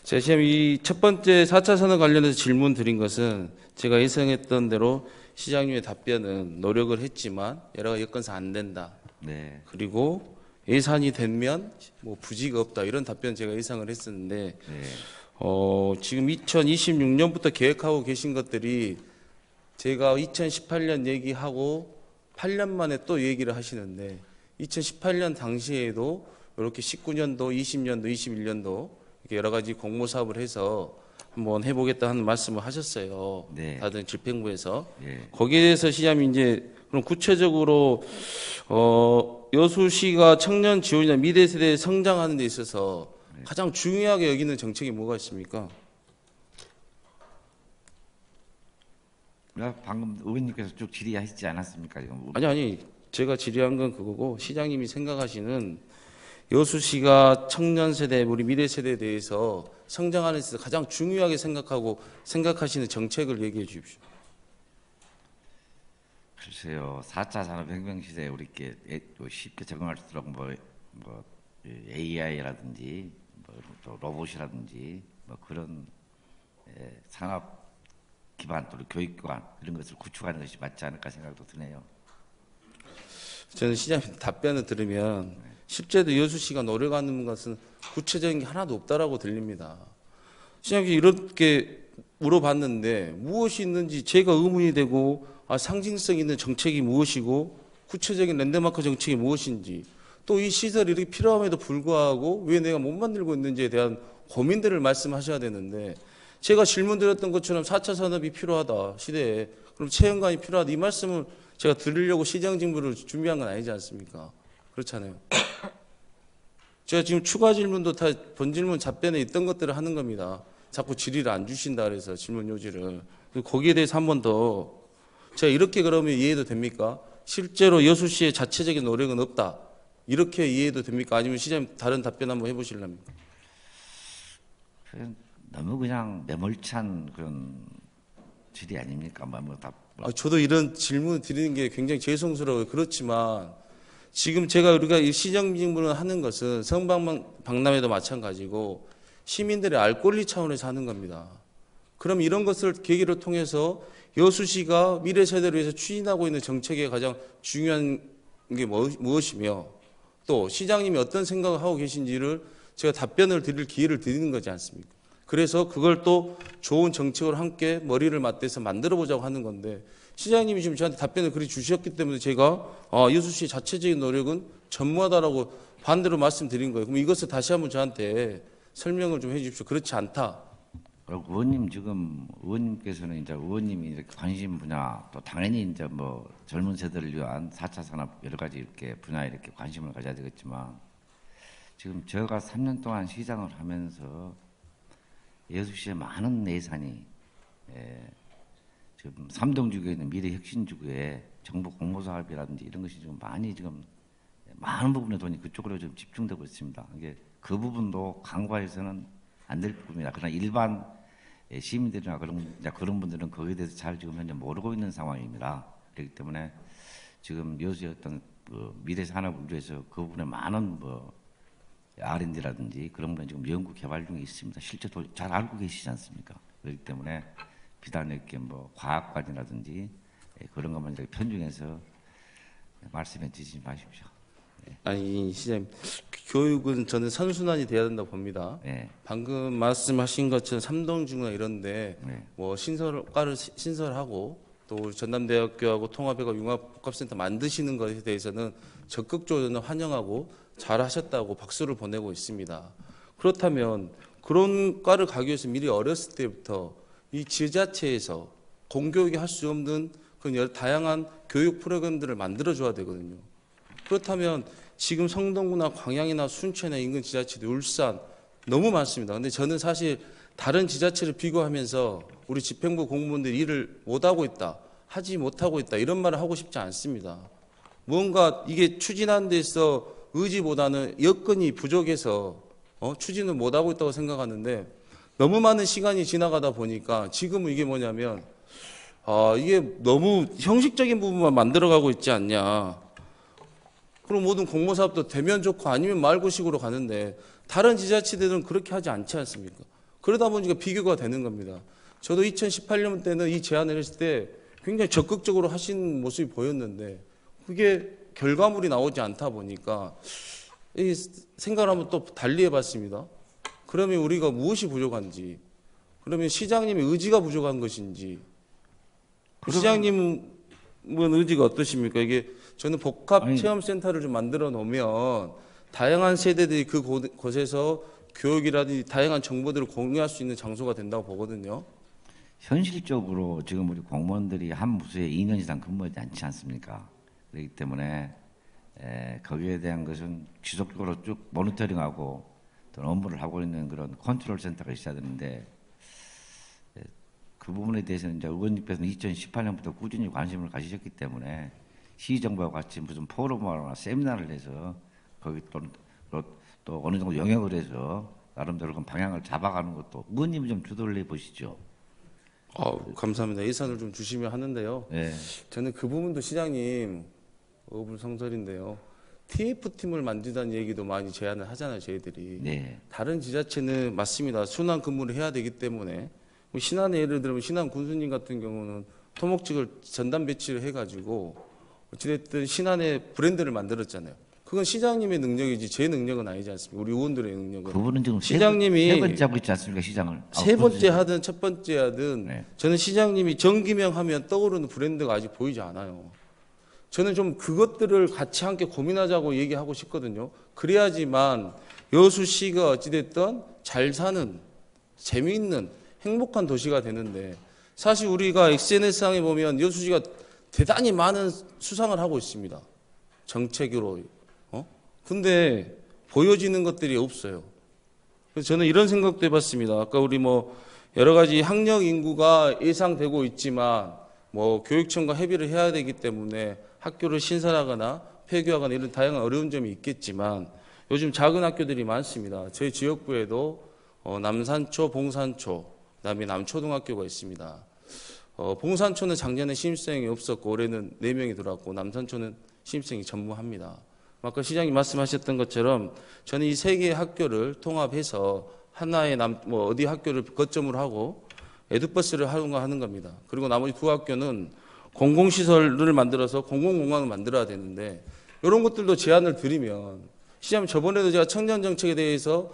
자, 시장 이 첫 번째 4차 산업 관련해서 질문 드린 것은 제가 예상했던 대로 시장님의 답변은 노력을 했지만 여러 가지 여건상 안 된다. 네. 그리고 예산이 되면 뭐 부지가 없다. 이런 답변 제가 예상을 했었는데 네. 지금 2026년부터 계획하고 계신 것들이 제가 2018년 얘기하고 8년 만에 또 얘기를 하시는데 2018년 당시에도 이렇게 19년도, 20년도, 21년도 이렇게 여러 가지 공모 사업을 해서 한번 해보겠다 하는 말씀을 하셨어요. 네. 다들 집행부에서. 예. 거기에 대해서 시장이 이제 그럼 구체적으로 여수시가 청년 지원이나 미래 세대 성장하는 데 있어서 가장 중요하게 여기는 정책이 뭐가 있습니까? 방금 의원님께서 쭉 질의하시지 않았습니까? 지금. 아니 제가 질의한 건 그거고 시장님이 생각하시는 여수시가 청년 세대 우리 미래 세대에 대해서 성장하는 데 있어서 가장 중요하게 생각하시는 정책을 얘기해 주십시오. 글쎄요. 4차 산업혁명 시대에 우리께 쉽게 적응할 수 있도록 뭐 AI라든지 뭐 로봇이라든지 뭐 그런 산업 기반 또 교육 기반 이런 것을 구축하는 것이 맞지 않을까 생각도 드네요. 저는 시장님 답변을 들으면 실제로 여수시가 노력하는 것은 구체적인 게 하나도 없다라고 들립니다. 시장님 이렇게 물어봤는데 무엇이 있는지 제가 의문이 되고 상징성 있는 정책이 무엇이고 구체적인 랜드마크 정책이 무엇인지 또 이 시설이 이렇게 필요함에도 불구하고 왜 내가 못 만들고 있는지에 대한 고민들을 말씀하셔야 되는데 제가 질문 드렸던 것처럼 4차 산업이 필요하다 시대에 그럼 체험관이 필요하다 이 말씀을 제가 드리려고 시장 직무를 준비한 건 아니지 않습니까? 그렇잖아요. 제가 지금 추가 질문도 다 본질문 답변에 있던 것들을 하는 겁니다. 자꾸 질의를 안 주신다 그래서 질문 요지를. 거기에 대해서 한 번 더 제가 이렇게 그러면 이해도 됩니까? 실제로 여수시의 자체적인 노력은 없다. 이렇게 이해도 됩니까? 아니면 시장님 다른 답변 한번 해보실랍니까? 너무 그냥 매몰찬 그런 질의 아닙니까? 저도 이런 질문 드리는 게 굉장히 죄송스러워요. 그렇지만 지금 우리가 이 시장 직무를 하는 것은 성박람회도 마찬가지고 시민들의 알 권리 차원에서 하는 겁니다. 그럼 이런 것을 계기로 통해서 여수시가 미래 세대를 위해서 추진하고 있는 정책의 가장 중요한 게 무엇이며 또 시장님이 어떤 생각을 하고 계신지를 제가 답변을 드릴 기회를 드리는 거지 않습니까? 그래서 그걸 또 좋은 정책으로 함께 머리를 맞대서 만들어 보자고 하는 건데 시장님이 지금 저한테 답변을 그리 주셨기 때문에 제가 여수시의 자체적인 노력은 전무하다라고 반대로 말씀드린 거예요. 그럼 이것을 다시 한번 저한테 설명을 좀 해 주십시오. 그렇지 않다. 의원님 지금 의원님께서는 이제 의원님이 이렇게 관심 분야 또 당연히 이제 뭐 젊은 세대를 위한 4차 산업 여러 가지 이렇게 분야에 이렇게 관심을 가져야 되겠지만 지금 제가 3년 동안 시장을 하면서 여수시에 많은 예산이 지금 삼동지구에 있는 미래혁신지구에 정부 공모사업이라든지 이런 것이 지금 많은 부분의 돈이 그쪽으로 좀 집중되고 있습니다. 이게 그 부분도 간과해서는 안 될 부분이다. 그러나 일반 시민들이나 그런 분들은 거기에 대해서 잘 지금 현재 모르고 있는 상황입니다. 그렇기 때문에 지금 여수의 어떤 미래 산업을 위해서 그 부분에 많은 R&D라든지 그런 건 지금 연구 개발 중에 있습니다. 실제 잘 알고 계시지 않습니까? 그렇기 때문에 비단 이렇게 과학관이라든지 그런 것만 이렇게 편중해서 말씀해 주시지 마십시오. 아니 시장님 교육은 저는 선순환이 돼야 된다고 봅니다. 네. 방금 말씀하신 것처럼 삼동중이나 이런데 네. 뭐 과를 신설하고 또 전남대학교하고 통합해가 융합복합센터 만드시는 것에 대해서는 적극적으로 저는 환영하고 잘하셨다고 박수를 보내고 있습니다. 그렇다면 그런 과를 가기 위해서 미리 어렸을 때부터 이 지자체에서 공교육이 할 수 없는 그런 다양한 교육 프로그램들을 만들어줘야 되거든요. 그렇다면 지금 성동구나 광양이나 순천이나 인근 지자체들, 울산 너무 많습니다. 근데 저는 사실 다른 지자체를 비교하면서 우리 집행부 공무원들이 일을 못하고 있다, 하지 못하고 있다 이런 말을 하고 싶지 않습니다. 뭔가 이게 추진하는 데 있어 의지보다는 여건이 부족해서 추진을 못하고 있다고 생각하는데 너무 많은 시간이 지나가다 보니까 지금은 이게 뭐냐면 이게 너무 형식적인 부분만 만들어가고 있지 않냐. 그럼 모든 공모사업도 되면 좋고 아니면 말고식으로 가는데 다른 지자체들은 그렇게 하지 않지 않습니까? 그러다 보니까 비교가 되는 겁니다. 저도 2018년 때는 이 제안을 했을 때 굉장히 적극적으로 하신 모습이 보였는데 그게 결과물이 나오지 않다 보니까 이 생각을 한번 또 달리 해봤습니다. 그러면 우리가 무엇이 부족한지, 그러면 시장님의 의지가 부족한 것인지, 시장님은 의지가 어떠십니까? 이게 저는 복합체험센터를 좀 만들어 놓으면 다양한 세대들이 그곳에서 교육이라든지 다양한 정보들을 공유할 수 있는 장소가 된다고 보거든요. 현실적으로 지금 우리 공무원들이 한 부서에 2년 이상 근무하지 않지 않습니까? 그렇기 때문에 거기에 대한 것은 지속적으로 쭉 모니터링하고 또 업무를 하고 있는 그런 컨트롤 센터가 있어야 되는데 그 부분에 대해서는 이제 의원님께서는 2018년부터 꾸준히 관심을 가지셨기 때문에 시정부와 같이 무슨 포럼이나 세미나를 해서 거기 또 어느 정도 영역을 해서 나름대로 그 방향을 잡아가는 것도 의원님이 좀 주도를 해보시죠. 감사합니다. 예산을 좀 주시면 하는데요. 네. 저는 그 부분도 시장님 어불성설인데요. TF팀을 만들다는 얘기도 많이 제안을 하잖아요, 저희들이. 네. 다른 지자체는 맞습니다. 순환 근무를 해야 되기 때문에 신안에 예를 들면 신안 군수님 같은 경우는 토목직을 전담 배치를 해가지고 어찌됐든 신안의 브랜드를 만들었잖아요. 그건 시장님의 능력이지 제 능력은 아니지 않습니까? 우리 의원들의 능력은. 그분은 지금 시장님이 세 번째 하고 있지 않습니까, 시장을? 세 번째 하든 첫 번째 하든 네. 저는 시장님이 정기명 하면 떠오르는 브랜드가 아직 보이지 않아요. 저는 좀 그것들을 같이 함께 고민하자고 얘기하고 싶거든요. 그래야지만 여수시가 어찌됐든 잘 사는 재미있는 행복한 도시가 되는데 사실 우리가 SNS상에 보면 여수시가 대단히 많은 수상을 하고 있습니다. 정책으로. 근데 보여지는 것들이 없어요. 그래서 저는 이런 생각도 해봤습니다. 아까 우리 여러 가지 학령 인구가 예상되고 있지만 교육청과 협의를 해야 되기 때문에 학교를 신설하거나 폐교하거나 이런 다양한 어려운 점이 있겠지만 요즘 작은 학교들이 많습니다. 저희 지역구에도 남산초, 봉산초, 그다음에 남초등학교가 있습니다. 봉산초는 작년에 신입생이 없었고 올해는 4명이 들어왔고 남산초는 신입생이 전무합니다. 아까 시장님 말씀하셨던 것처럼 저는 이 3개의 학교를 통합해서 하나의 어디 학교를 거점으로 하고 에듀버스를 활용하는 겁니다. 그리고 나머지 2학교는 공공시설을 만들어서 공공공간을 만들어야 되는데 이런 것들도 제안을 드리면 시장님 저번에도 제가 청년정책에 대해서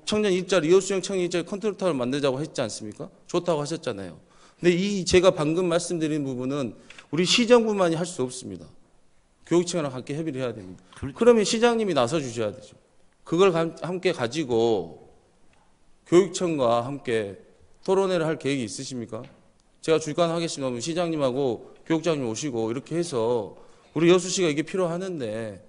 청년 일자리, 여수형 청년 일자리 컨트롤타워를 만들자고 했지 않습니까? 좋다고 하셨잖아요. 근데 제가 방금 말씀드린 부분은 우리 시정부만이 할 수 없습니다. 교육청이랑 함께 협의를 해야 됩니다. 그러면 시장님이 나서 주셔야 되죠. 그걸 함께 가지고 교육청과 함께 토론회를 할 계획이 있으십니까? 제가 주관하겠습니다. 시장님하고 교육장님 오시고 이렇게 해서 우리 여수시가 이게 필요하는데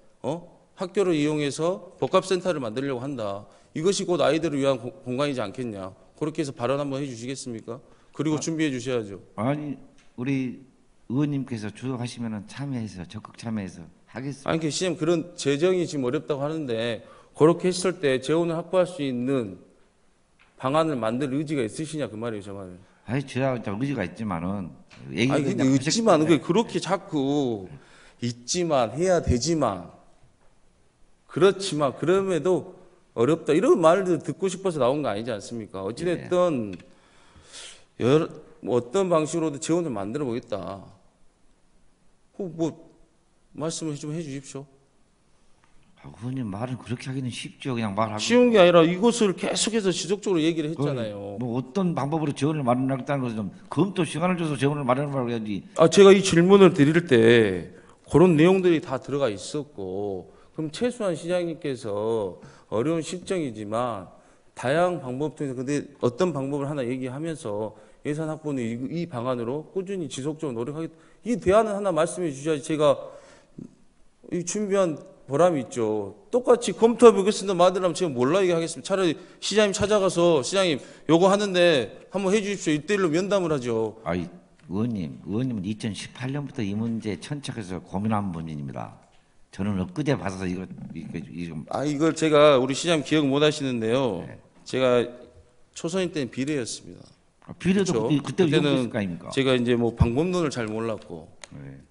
학교를 이용해서 복합센터를 만들려고 한다. 이것이 곧 아이들을 위한 공간이지 않겠냐. 그렇게 해서 발언 한번 해주시겠습니까? 그리고 준비해 주셔야죠. 아니 우리 의원님께서 주도하시면 참여해서 적극 참여해서 하겠습니다. 아니 시장님 그런 재정이 지금 어렵다고 하는데 그렇게 했을 때 재원을 확보할 수 있는 방안을 만들 의지가 있으시냐 그 말이에요, 저 말은. 아니 제가 의지가 있지만은 아니 근데 있지만 그렇게 자꾸 있지만 해야 되지만 그렇지만 그럼에도 어렵다 이런 말도 듣고 싶어서 나온 거 아니지 않습니까? 어찌됐든 어떤 방식으로도 재원을 만들어 보겠다. 말씀을 좀 해주십시오. 의원님 말은 그렇게 하기는 쉽죠. 그냥 말하고. 쉬운 게 아니라 이것을 계속해서 지속적으로 얘기를 했잖아요. 어떤 방법으로 재원을 마련하겠다는 것을 좀 검토 시간을 줘서 재원을 마련하라고 해야지. 제가 이 질문을 드릴 때 그런 내용들이 다 들어가 있었고 그럼 최소한 시장님께서 어려운 실정이지만 다양한 방법 중에서 근데 어떤 방법을 하나 얘기하면서 예산 확보는 이 방안으로 꾸준히 지속적으로 노력하겠다. 이 대안을 하나 말씀해 주셔야지 제가 이 준비한 보람이 있죠. 똑같이 검토해 보겠습니다. 마들하면 제가 몰라 얘기하겠습니다. 차라리 시장님 찾아가서 시장님 요거 하는데 한번 해 주십시오. 1대1로 면담을 하죠. 의원님은 2018년부터 이 문제 천착해서 고민한 분입니다. 저는 엊그제 받아서 이걸 이걸 제가 우리 시장님 기억 못 하시는데요. 네. 제가 초선인 때는 비례였습니다. 비례도 그렇죠? 그때는 제가 이제 방법론을 잘 몰랐고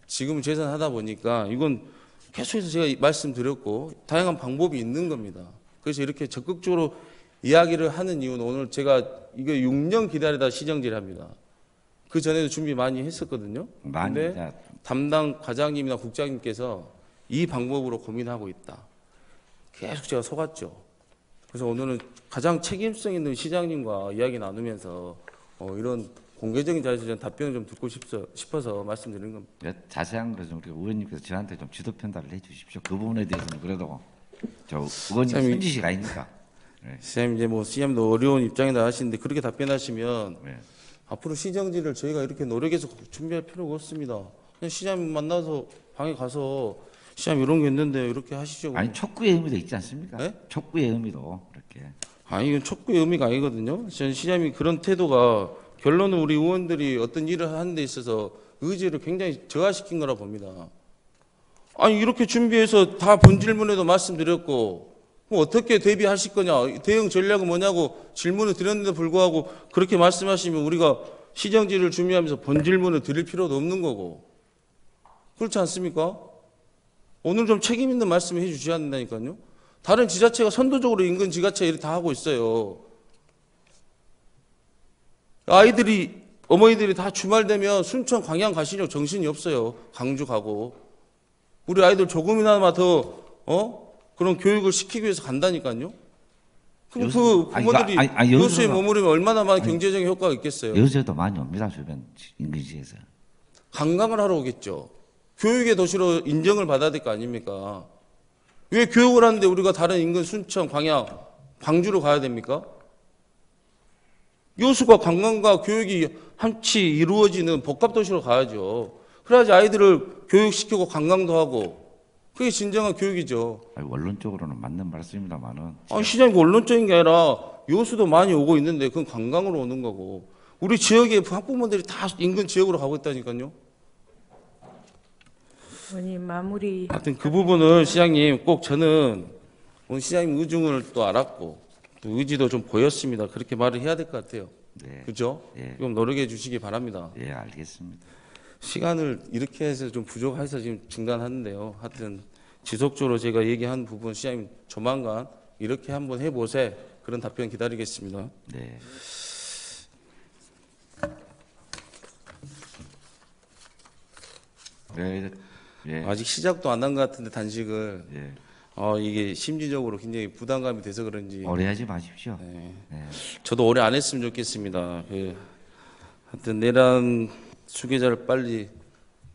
지금 재산하다 보니까 이건 계속해서 제가 말씀드렸고 다양한 방법이 있는 겁니다. 그래서 이렇게 적극적으로 이야기를 하는 이유는 오늘 제가 이거 6년 기다리다 시정질 합니다. 그 전에도 준비 많이 했었거든요. 많이 근데 이제 담당 과장님이나 국장님께서 이 방법으로 고민하고 있다. 계속 제가 속았죠. 그래서 오늘은 가장 책임성 있는 시장님과 이야기 나누면서 이런 공개적인 자리에서 저는 답변을 좀 듣고 싶어서 말씀드리는 겁니다. 자세한 것은 우리 의원님께서 저한테 좀 지도 편달을 해주십시오. 그 부분에 대해서는 그래도 저 의원님 선생님이- 선지시가 아니니까. 네. 시장님 이제 뭐 시장님도 어려운 입장이다 하시는데 그렇게 답변하시면 네. 앞으로 시정지를 저희가 이렇게 노력해서 준비할 필요가 없습니다. 그냥 시장님 만나서 방에 가서 시장님 이런 게 있는데 이렇게 하시죠. 아니 촉구의 의미도 있지 않습니까? 네? 촉구의 의미도 이렇게. 아니 이건 촉구의 의미가 아니거든요. 저는 시장님이 그런 태도가 결론은 우리 의원들이 어떤 일을 하는 데 있어서 의지를 굉장히 저하시킨 거라 봅니다. 아니 이렇게 준비해서 다 본질문에도 말씀드렸고 뭐 어떻게 대비하실 거냐 대응 전략은 뭐냐고 질문을 드렸는데 불구하고 그렇게 말씀하시면 우리가 시정지를 준비하면서 본질문을 드릴 필요도 없는 거고 그렇지 않습니까? 오늘 좀 책임 있는 말씀을 해주셔야 된다니까요. 다른 지자체가 선도적으로 인근 지자체 일을 다 하고 있어요. 아이들이 어머니들이 다 주말 되면 순천 광양 가시려고 정신이 없어요. 강주 가고 우리 아이들 조금이나마 더 그런 교육을 시키기 위해서 간다니까요. 그럼 그 부모들이 교수에 머무르면 얼마나 많은 경제적인 효과가 있겠어요. 요새도 많이 옵니다. 주변 인근시에서. 관광을 하러 오겠죠. 교육의 도시로 인정을 받아야 될 거 아닙니까? 왜 교육을 하는데 우리가 다른 인근 순천, 광양, 광주로 가야 됩니까? 여수가 관광과 교육이 함께 이루어지는 복합도시로 가야죠. 그래야지 아이들을 교육시키고 관광도 하고 그게 진정한 교육이죠. 아니, 원론적으로는 맞는 말씀입니다만은. 아니, 시장이 원론적인 게 아니라 여수도 많이 오고 있는데 그건 관광으로 오는 거고 우리 지역의 학부모들이 다 인근 지역으로 가고 있다니까요. 의원님 마무리. 하여튼 그 부분을 시장님 꼭 저는 오늘 시장님 의중을 또 알았고 또 의지도 좀 보였습니다. 그렇게 말을 해야 될 것 같아요. 네. 그죠? 예. 좀 노력해 주시기 바랍니다. 예, 알겠습니다. 시간을 이렇게 해서 좀 부족해서 지금 중단하는데요. 하여튼 지속적으로 제가 얘기한 부분 시장님 조만간 이렇게 한번 해보세 그런 답변 기다리겠습니다. 네. 네. 예. 아직 시작도 안 한 것 같은데 단식을 예. 이게 심리적으로 굉장히 부담감이 돼서 그런지 오래 하지 마십시오. 네. 네. 저도 오래 안 했으면 좋겠습니다. 하여튼 내란 수계자를 빨리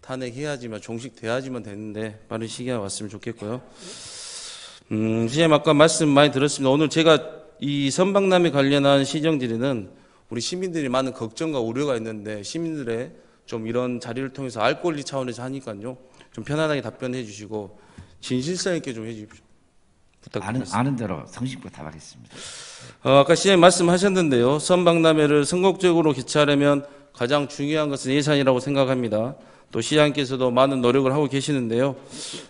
탄핵해야지만 종식돼야지만 되는데 빠른 시기가 왔으면 좋겠고요. 시장님 아까 말씀 많이 들었습니다. 오늘 제가 이 선박남에 관련한 시정질에는 우리 시민들이 많은 걱정과 우려가 있는데 시민들의 좀 이런 자리를 통해서 알 권리 차원에서 하니까요. 좀 편안하게 답변해 주시고 진실성 있게 좀 해주십시오. 부탁드립니다. 아는 대로 성심껏 답하겠습니다. 아까 시장님 말씀하셨는데요. 선박람회를 성공적으로 개최하려면 가장 중요한 것은 예산이라고 생각합니다. 또 시장님께서도 많은 노력을 하고 계시는데요.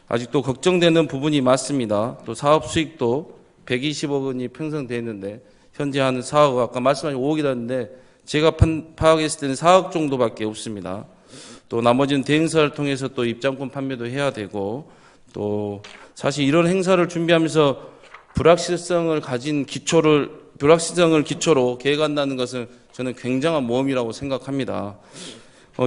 아직도 걱정되는 부분이 많습니다. 또 사업 수익도 120억 원이 편성되어 있는데 현재 한 4억, 아까 말씀하신 5억이라는데 제가 파악했을 때는 4억 정도밖에 없습니다. 또 나머지는 대행사를 통해서 또 입장권 판매도 해야 되고 또 사실 이런 행사를 준비하면서 불확실성을 기초로 계획한다는 것은 저는 굉장한 모험이라고 생각합니다.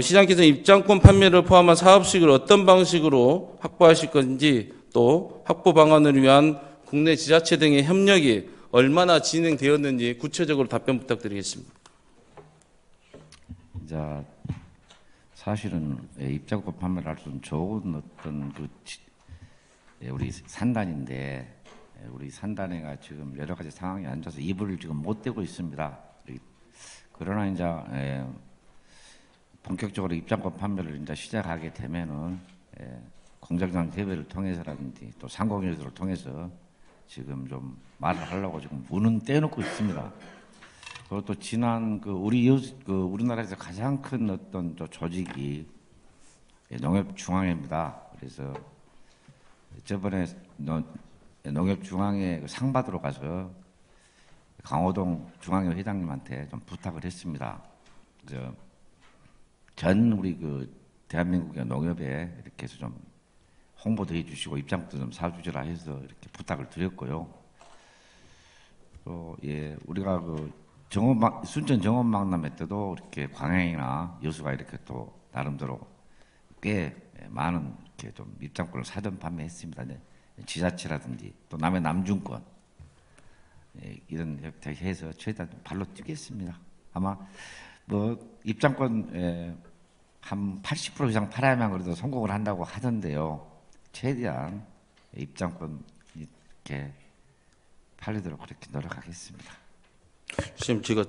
시장께서 입장권 판매를 포함한 사업 수익을 어떤 방식으로 확보하실 건지 또 확보 방안을 위한 국내 지자체 등의 협력이 얼마나 진행되었는지 구체적으로 답변 부탁드리겠습니다. 이제 사실은 입장권 판매를 할 수 있는 좋은 어떤 우리 산단인데 우리 산단회가 지금 여러 가지 상황이 앉아서 이불을 지금 못 대고 있습니다. 그러나 이제 본격적으로 입장권 판매를 이제 시작하게 되면은 공정장 대회를 통해서라든지 또 상공회의를 통해서 지금 좀 말을 하려고 지금 문은 떼놓고 있습니다. 그리고 또 지난 우리나라에서 가장 큰 어떤 조직이 농협중앙회입니다. 그래서 저번에 농협중앙회 상 받으러 가서 강호동 중앙회 회장님한테 좀 부탁을 했습니다. 전 우리 대한민국의 농협에 이렇게 해서 좀 홍보도 해주시고 입장도 좀 사주시라 해서 이렇게 부탁을 드렸고요. 예, 우리가 그 순천 정원박람회 때도 이렇게 광양이나 여수가 이렇게 또 나름대로 꽤 많은 이렇게 좀 입장권을 사전 판매했습니다. 네. 지자체라든지 또 남해 남중권 이런 해서 최대한 발로 뛰겠습니다. 아마 뭐 입장권 한 80% 이상 팔아야만 그래도 성공을 한다고 하던데요. 최대한 입장권 이렇게 팔리도록 그렇게 노력하겠습니다. 지금 제가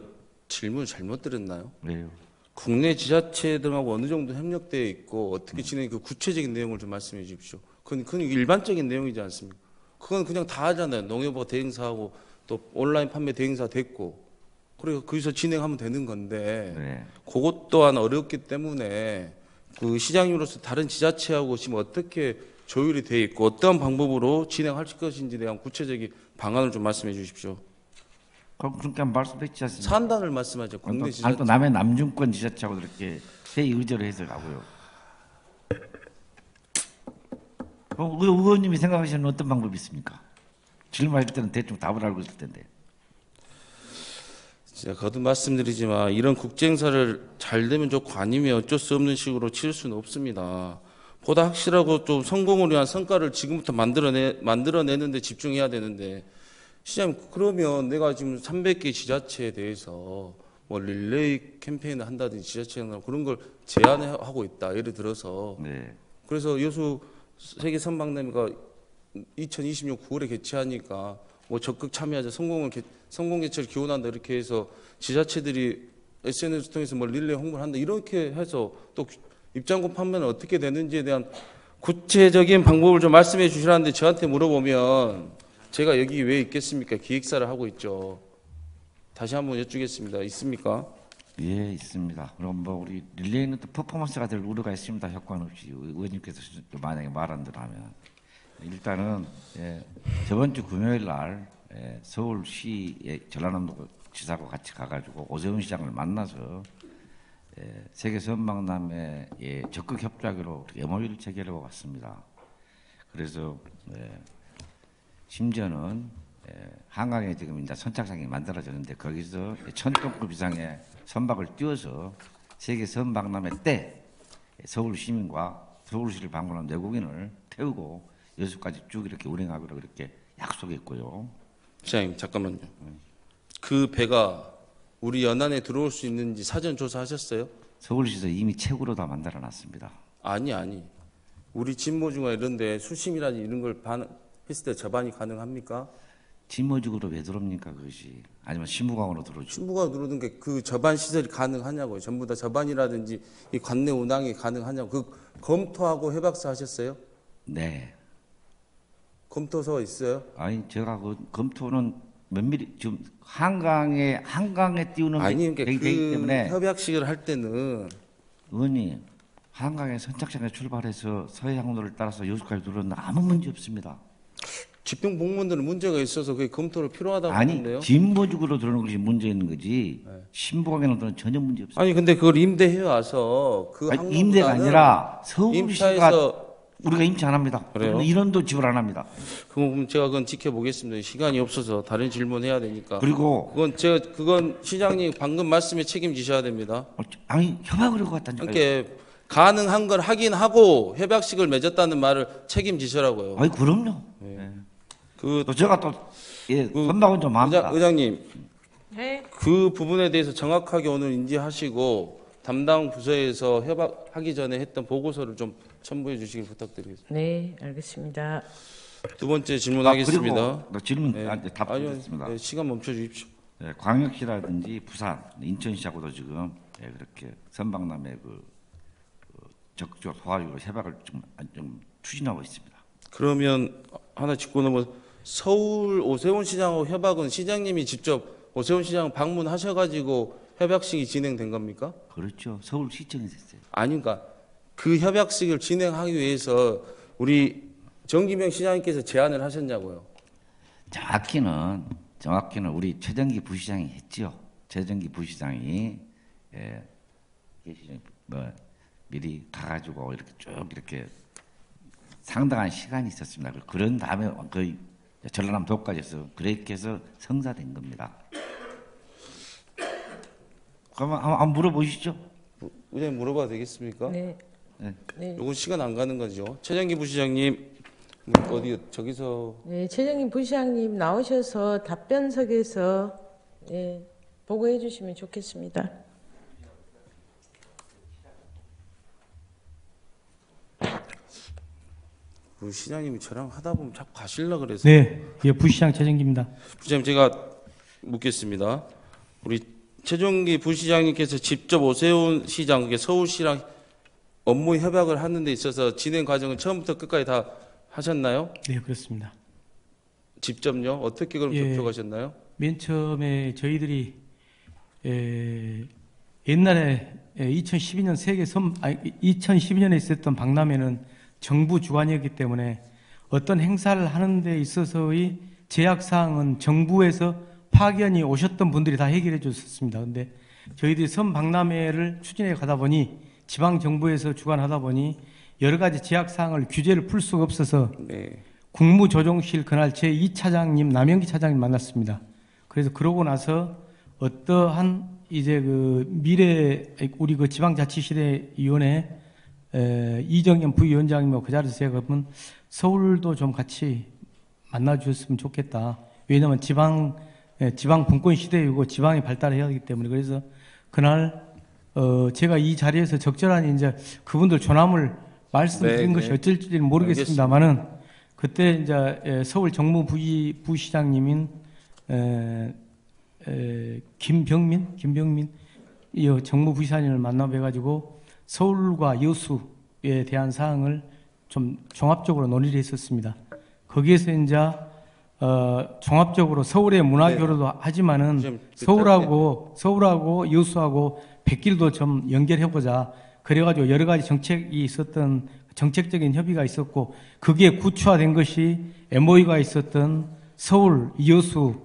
질문 잘못 드렸나요? 왜요? 국내 지자체들하고 어느 정도 협력되어 있고 어떻게 진행이 그 구체적인 내용을 좀 말씀해 주십시오. 그건 일반적인 내용이지 않습니까? 그건 그냥 다 하잖아요. 농협하고 대행사하고 또 온라인 판매 대행사 됐고 그리고 거기서 진행하면 되는 건데 네. 그것 또한 어렵기 때문에 그 시장님으로서 다른 지자체하고 지금 어떻게 조율이 돼 있고 어떠한 방법으로 진행할 것인지에 대한 구체적인 방안을 좀 말씀해 주십시오. 그럼 그렇게 말씀했지 않습니까? 산단을 말씀하죠. 국내 지자체. 또 남해 남중권 지자체하고 이렇게 회의 의제로 해서 가고요. 그럼 의원님이 생각하시는 어떤 방법이 있습니까? 질문할 때는 대충 답을 알고 있을 텐데. 제가 거듭 말씀드리지만 이런 국제 행사를 잘 되면 좋고 아니면 어쩔 수 없는 식으로 치를 수는 없습니다. 보다 확실하고 좀 성공을 위한 성과를 지금부터 만들어내는데 집중해야 되는데 시장님 그러면 내가 지금 300개 지자체에 대해서 뭐 릴레이 캠페인을 한다든지 지자체나 그런 걸 제안하고 있다. 예를 들어서 네. 그래서 여수 세계 선박람회가 2026 9월에 개최하니까 뭐 적극 참여하자 성공 개최를 기원한다 이렇게 해서 지자체들이 SNS 통해서 뭐 릴레이 홍보를 한다 이렇게 해서 또 입장권 판매는 어떻게 되는지에 대한 구체적인 방법을 좀 말씀해 주시라는데 저한테 물어보면 제가 여기 왜 있겠습니까? 기획사를 하고 있죠. 다시 한번 여쭙겠습니다. 있습니까? 예, 있습니다. 그럼 뭐 우리 릴레이는 또 퍼포먼스가 될 우려가 있습니다. 효과는 없이 의원님께서 만약에 말 안 들어하면 일단은 저번 주 금요일 날 서울시의 전라남도 지사하고 같이 가가지고 오세훈 시장을 만나서 세계 선박람회에 적극 협조하기로 MOU를 체결하고 왔습니다. 그래서 심지어는 한강에 지금 이제 선착장이 만들어졌는데 거기서 1,000톤급 이상의 선박을 띄워서 세계 선박람회 때 서울 시민과 서울시를 방문한 외국인을 태우고 여수까지 쭉 이렇게 운행하기로 그렇게 약속했고요. 시장님 잠깐만요. 그 배가 우리 연안에 들어올 수 있는지 사전 조사하셨어요? 서울시에서 이미 책으로 다 만들어놨습니다. 아니. 우리 진모중화 이런데 수심이라든지 이런 걸 했을 때 접안이 가능합니까? 진모직으로 왜 들어옵니까 그것이? 아니면 신무광으로 들어오죠? 신부가 들어오는 게 그 접안 시설이 가능하냐고요. 전부 다 접안이라든지 이 관내 운항이 가능하냐고. 그 검토하고 협약서 하셨어요? 네. 검토서가 있어요? 아니 제가 그 검토는 면밀히 지금 한강에 띄우는 아니 게 그러니까 되기 그 때문에 협약식을 할 때는 의원님 한강에 선착장에 출발해서 서해항로를 따라서 여수까지 들어오는 아무 문제 없습니다. 집중 공무원들은 문제가 있어서 그게 검토를 필요하다고 아니 하는데요. 진보직으로 들어오는 것이 문제 있는 거지 신부강에는 전혀 문제 없습니다. 아니 근데 그걸 임대해 와서 그 아니, 임대가 아니라 서울시가 임차에서 우리가 임차 안 합니다. 그래요? 인원도 지불 안 합니다. 그럼 제가 그건 지켜보겠습니다. 시간이 없어서 다른 질문해야 되니까. 그리고 그건 시장님 방금 말씀에 책임지셔야 됩니다. 아니 협약을 하고 왔다니까요. 그러니까 가능한 걸 하긴 하고 협약식을 맺었다는 말을 책임지시라고요. 아니 그럼요. 또 제가 또 선박은 좀 합니다. 의장님, 네. 그 부분에 대해서 정확하게 오늘 인지하시고 담당 부서에서 협약하기 전에 했던 보고서를 좀 첨부해 주시길 부탁드리겠습니다. 네, 알겠습니다. 두 번째 질문하겠습니다. 그리고 질문 네. 답 아니요, 드리겠습니다. 네, 시간 멈춰 주십시오. 광역시라든지 부산, 인천시하고도 지금 그렇게 선박람회 적극적으로 도와주고 협약을 좀 추진하고 있습니다. 그러면 하나 짚고 넘어 서울 오세훈 시장하고 협약은 시장님이 직접 오세훈 시장 방문하셔가지고 협약식이 진행된 겁니까? 그렇죠. 서울시청이 됐어요. 아니, 그러니까 그 협약식을 진행하기 위해서 우리 정기명 시장님께서 제안을 하셨냐고요. 정확히는 우리 최정기 부시장이 했죠. 최정기 부시장이 미리 가가지고 이렇게 쭉 이렇게 상당한 시간이 있었습니다. 그런 다음에 전라남도까지 해서 그렇게 해서 성사된 겁니다. 그러면 한번 물어보시죠. 의장님 물어봐도 되겠습니까? 네. 네. 네. 요건 시간 안 가는 거죠. 최정기 부시장님 어디 저기서 네, 최정희 부시장님 나오셔서 답변석에서 보고해 주시면 좋겠습니다. 그 시장님이 저랑 하다 보면 자꾸 가실라 그래서 네, 예, 부시장 최정기입니다. 부시장님 제가 묻겠습니다. 우리 최종기 부시장님께서 직접 오세훈 시장, 그게 서울시랑 업무 협약을 하는 데 있어서 진행 과정은 처음부터 끝까지 다 하셨나요? 네, 그렇습니다. 직접요? 어떻게 그럼 예. 접촉하셨나요? 맨 처음에 저희들이 옛날에 2012년 2012년에 있었던 박람회는 정부 주관이었기 때문에 어떤 행사를 하는 데 있어서의 제약 사항은 정부에서 파견이 오셨던 분들이 다 해결해 줬었습니다. 근데 저희들이 선 박람회를 추진해 가다 보니 지방 정부에서 주관하다 보니 여러 가지 제약 사항을 규제를 풀 수가 없어서 네. 국무조정실 그날 제2차장님 남영기 차장님 만났습니다. 그래서 그러고 나서 어떠한 이제 그 미래 우리 그 지방자치실의위원회 이정현 부위원장님하고 그 자리에서 제가 그러면 서울도 좀 같이 만나 주셨으면 좋겠다. 왜냐하면 지방 분권 시대이고 지방이 발달해야 하기 때문에 그래서 그날 제가 이 자리에서 적절한 이제 그분들 조남을 말씀드린 네, 것이 네. 어쩔지는 모르겠습니다만은 그때 이제 서울 정무부시장님인 김병민 이 정무부시장님을 만나 뵈가지고 서울과 여수에 대한 사항을 좀 종합적으로 논의를 했었습니다. 거기에서 이제 종합적으로 서울의 문화교류도 하지만은 좀 서울하고 여수하고 백길도 좀 연결해보자. 그래가지고 여러 가지 정책이 있었던 정책적인 협의가 있었고 그게 구체화된 것이 MOU가 있었던 서울, 여수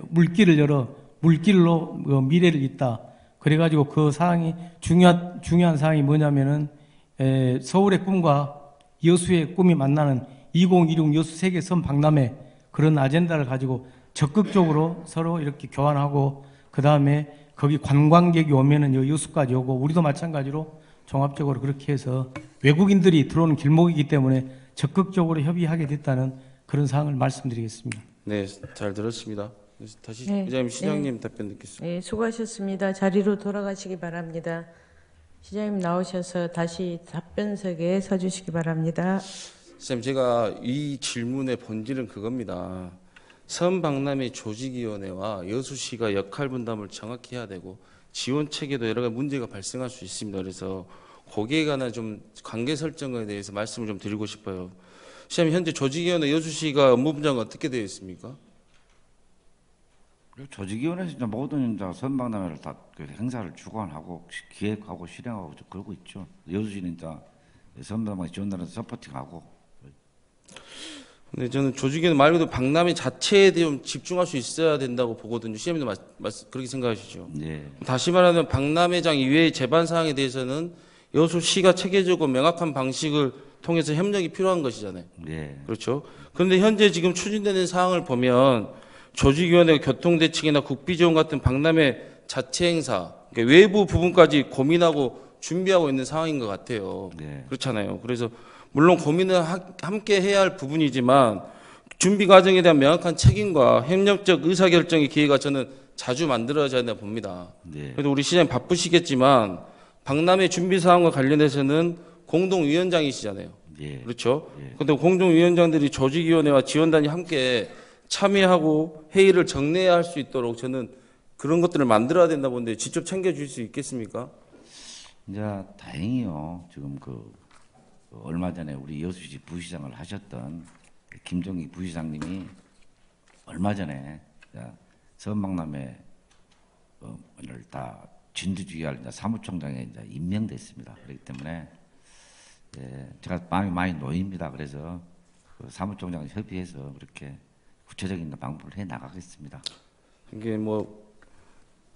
물길을 열어 물길로 미래를 잇다. 그래가지고 그 사항이 중요한 사항이 뭐냐면은 서울의 꿈과 여수의 꿈이 만나는 2016 여수 세계 선 박람회 그런 아젠다를 가지고 적극적으로 서로 이렇게 교환하고 그 다음에 거기 관광객이 오면은 여수까지 오고 우리도 마찬가지로 종합적으로 그렇게 해서 외국인들이 들어오는 길목이기 때문에 적극적으로 협의하게 됐다는 그런 사항을 말씀드리겠습니다. 네, 잘 들었습니다. 다시 네. 의장님 시장님 답변 듣겠습니다. 네, 수고하셨습니다. 자리로 돌아가시기 바랍니다. 시장님 나오셔서 다시 답변석에 서주시기 바랍니다. 선생님 제가 이 질문의 본질은 그겁니다. 선박람회 조직위원회와 여수시가 역할 분담을 정확히 해야 되고 지원 체계도 여러 가지 문제가 발생할 수 있습니다. 그래서 거기에 관한 좀 관계 설정에 대해서 말씀을 좀 드리고 싶어요. 시장님 현재 조직위원회 여수시가 업무 분장은 어떻게 되어 있습니까? 조직위원회에서 이제 모든 이제 선박람회를 다 그 행사를 주관하고 기획하고 실행하고 그러고 있죠. 여수시는 이제 선박람회 지원단을 서포팅하고. 근데 저는 조직위원회 말고도 박람회 자체에 대해 집중할 수 있어야 된다고 보거든요. 시장님도 그렇게 생각하시죠? 네. 다시 말하면 박람회장 이외의 제반 사항에 대해서는 여수시가 체계적으로 명확한 방식을 통해서 협력이 필요한 것이잖아요. 네. 그렇죠. 그런데 현재 지금 추진되는 사항을 보면 조직위원회 교통대책이나 국비지원 같은 박람회 자체 행사, 그러니까 외부 부분까지 고민하고 준비하고 있는 상황인 것 같아요. 네. 그렇잖아요. 그래서 물론 고민은 함께 해야 할 부분이지만 준비 과정에 대한 명확한 책임과 협력적 의사결정의 기회가 저는 자주 만들어져야 된다 봅니다. 네. 그래도 우리 시장님 바쁘시겠지만 박람회 준비 사항과 관련해서는 공동위원장이시잖아요. 예. 그렇죠. 예. 그런데 공동위원장들이 조직위원회와 지원단이 함께 참여하고 회의를 정례해야 할 수 있도록 저는 그런 것들을 만들어야 된다 보는데 직접 챙겨줄 수 있겠습니까? 이제 다행히요. 지금 얼마 전에 우리 여수시 부시장을 하셨던 김종기 부시장님이 얼마 전에 선박람회를 다 진두지휘할 사무총장에 이제 임명됐습니다. 그렇기 때문에 제가 마음이 많이 놓입니다. 그래서 사무총장 협의해서 그렇게 구체적인 방법을 해 나가겠습니다. 이게 뭐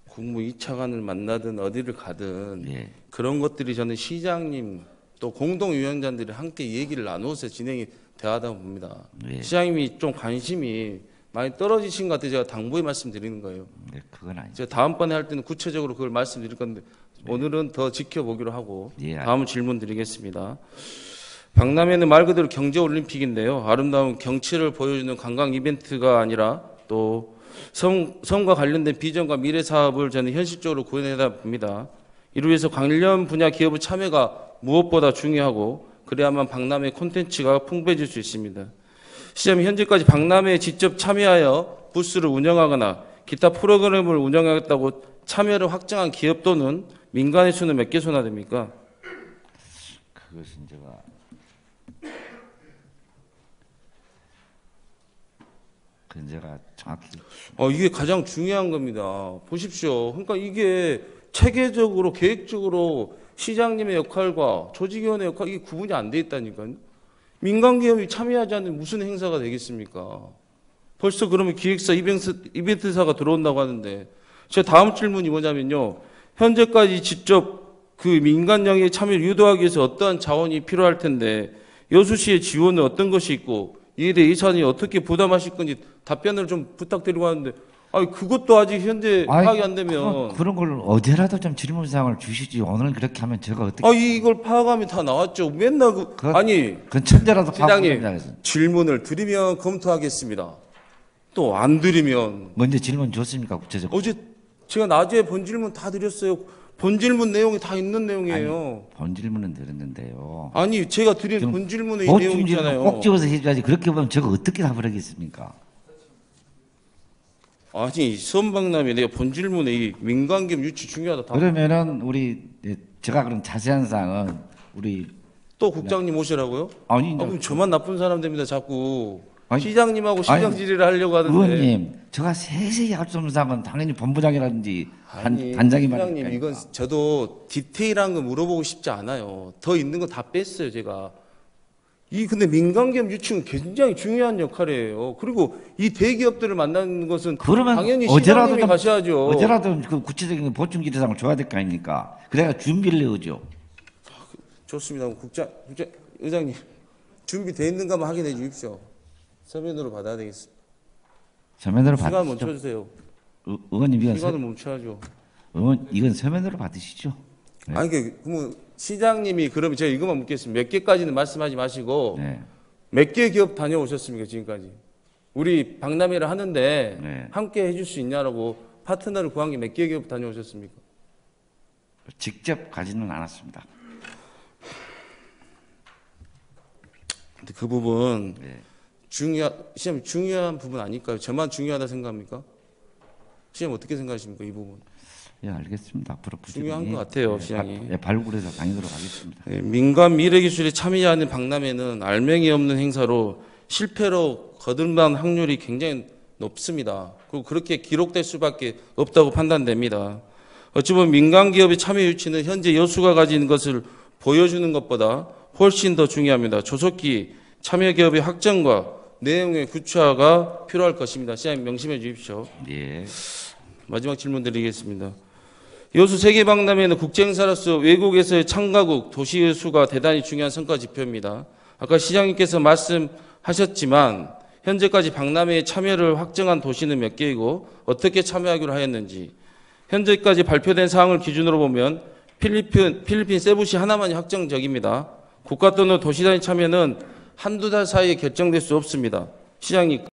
국무 2차관을 만나든 어디를 가든 예. 그런 것들이 저는 시장님 또 공동위원장들이 함께 얘기를 나누어서 진행이 대하다 봅니다. 네. 시장님이 좀 관심이 많이 떨어지신 것 같아요. 제가 당부의 말씀드리는 거예요. 네, 그건 아니죠. 제가 다음번에 할 때는 구체적으로 그걸 말씀드릴 건데 오늘은 더 지켜보기로 하고 예, 다음 질문 드리겠습니다. 박람회는 말 그대로 경제 올림픽인데요. 아름다운 경치를 보여주는 관광 이벤트가 아니라 또 섬과 관련된 비전과 미래 사업을 저는 현실적으로 구현해야 봅니다. 이를 위해서 관련 분야 기업의 참여가 무엇보다 중요하고 그래야만 박람회 콘텐츠가 풍부해질 수 있습니다. 시장이 현재까지 박람회에 직접 참여하여 부스를 운영하거나 기타 프로그램을 운영하겠다고 참여를 확정한 기업 또는 민간의 수는 몇 개소나 됩니까? 그것은 제가 정확히 이게 가장 중요한 겁니다. 보십시오. 그러니까 이게 체계적으로 계획적으로 시장님의 역할과 조직위원회 역할 이게 구분이 안 돼 있다니까요. 민간 기업이 참여하지 않는 무슨 행사가 되겠습니까? 벌써 그러면 기획사 이벤트사가 들어온다고 하는데 제 다음 질문이 뭐냐면요. 현재까지 직접 그 민간 영역의 참여를 유도하기 위해서 어떠한 자원이 필요할 텐데 여수시의 지원은 어떤 것이 있고 이에 대해 예산이 어떻게 부담하실 건지 답변을 좀 부탁드리고 하는데 그것도 아직 현재 파악이 안 되면 그런 걸 어제라도 좀 질문 사항을 주시지. 오늘은 그렇게 하면 제가 어떻게 이걸 파악하면 다 나왔죠. 맨날 그건 천재라도 시장님 파악합니다. 질문을 드리면 검토하겠습니다. 또 안 드리면 먼저 질문 줬습니까 구체적으로? 어제 제가 낮에 본 질문 다 드렸어요. 본 질문 내용이 다 있는 내용이에요. 본 질문은 드렸는데요. 제가 드린 지금 본 질문의 이 내용 있잖아요. 꼭 집어서 해줘야지. 그렇게 보면 제가 어떻게 답을 하겠습니까? 수원박람회 내가 본 질문에 이 민간기업 유치 중요하다. 그러면은 제가 그런 자세한 사항은 또 국장님 오시라고요? 그럼 저만 나쁜 사람 됩니다. 자꾸 시장님하고 시장 질의를 하려고 하는데. 의원님, 제가 세세히 할 수 없는 사항은 당연히 본부장이라든지 단장이 시장님 말이니까. 이건 저도 디테일한 거 물어보고 싶지 않아요. 더 있는 거 다 뺐어요 제가. 근데 민간기업 유치는 굉장히 중요한 역할이에요. 그리고 이 대기업들을 만나는 것은 그러면 당연히 어제라도 시장님이 가셔야죠. 어제라도 그 구체적인 보충 지대상을 줘야 될 거 아닙니까? 그래야 준비를 해오죠. 좋습니다. 의장님 준비돼 있는가만 확인해 주십시오. 서면으로 받아야 되겠습니다. 서면으로 시간 받으시죠. 멈춰주세요. 의원님 시간을 멈춰야죠. 이건 서면으로 받으시죠. 네. 그러면 시장님이 그러면 제가 이것만 묻겠습니다. 몇 개까지는 말씀하지 마시고 네. 몇 개 기업 다녀오셨습니까 지금까지? 우리 박람회를 하는데 네. 함께 해줄 수 있냐라고 파트너를 구한 게 몇 개 기업 다녀오셨습니까? 직접 가지는 않았습니다. 근데 그 부분 네. 시장님 중요한 부분 아닐까요? 저만 중요하다 생각합니까? 시장님 어떻게 생각하십니까 이 부분? 예, 알겠습니다. 앞으로 중요한 것 같아요, 시장이. 발굴해서 강의도록 하겠습니다. 민간 미래기술이 참여하는 박람회는 알맹이 없는 행사로 실패로 거듭난 확률이 굉장히 높습니다. 그리고 그렇게 기록될 수밖에 없다고 판단됩니다. 어찌 보면 민간 기업의 참여 유치는 현재 여수가 가진 것을 보여주는 것보다 훨씬 더 중요합니다. 조속히 참여 기업의 확정과 내용의 구체화가 필요할 것입니다. 시장님 명심해 주십시오. 예. 마지막 질문 드리겠습니다. 여수 세계박람회는 국제행사로서 외국에서의 참가국 도시의 수가 대단히 중요한 성과 지표입니다. 아까 시장님께서 말씀하셨지만 현재까지 박람회에 참여를 확정한 도시는 몇 개이고 어떻게 참여하기로 하였는지 현재까지 발표된 사항을 기준으로 보면 필리핀 세부시 하나만이 확정적입니다. 국가 또는 도시 단위 참여는 한두 달 사이에 결정될 수 없습니다. 시장님